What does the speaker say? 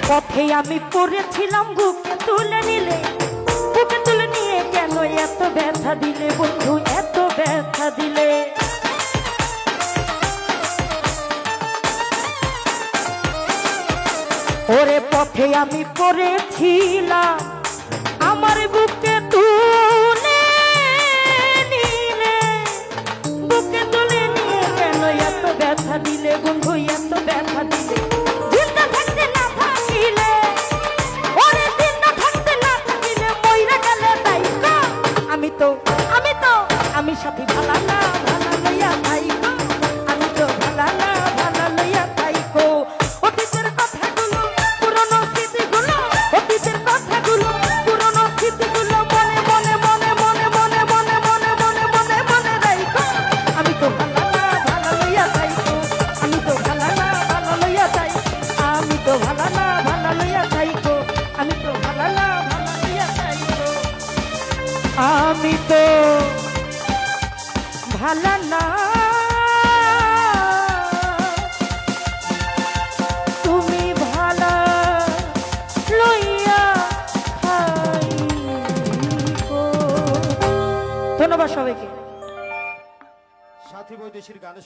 পথে আমি পড়েছিলাম বুকে তুলে নিলে, বুকে তুলে নিয়ে কেন এত ব্যথা দিলে বন্ধু, এত ব্যথা দিলে। ওরে পথে আমি পড়েছিলাম আমার বুকে তুলে নিলে, বুকে তুলে নিয়ে কেন এত ব্যথা দিলে বন্ধু, এত ব্যথা দিলে। জিন্দা থাকতে না থাকিলে, ওরে জিন্দা থাকতে না থাকিলে মইরা গেলে তাই গো। আমি সাথী ভালা না ভালা লইয়া তাই গো, আমি তো ভালা না ভালা লইয়া তাই গো। অতীতের কথাগুলো পুরনো স্মৃতিগুলো, অতীতের কথাগুলো পুরনো স্মৃতিগুলো মনে মনে মনে মনে মনে মনে মনে মনে মনে মনে রাখো। আমি তো ভালা না ভালা লইয়া তাই গো, আমি তো ভালা না ভালা লইয়া তাই, আমি তো ভালা না ভালা লইয়া তাই গো, আমি তো ভালা না ভালা লইয়া তাই গো, আমি তো ভালা না তুমি ভালা লইয়া খাইকো। ধন্যবাদ সবাইকে। সাথী বৈদেশির গানের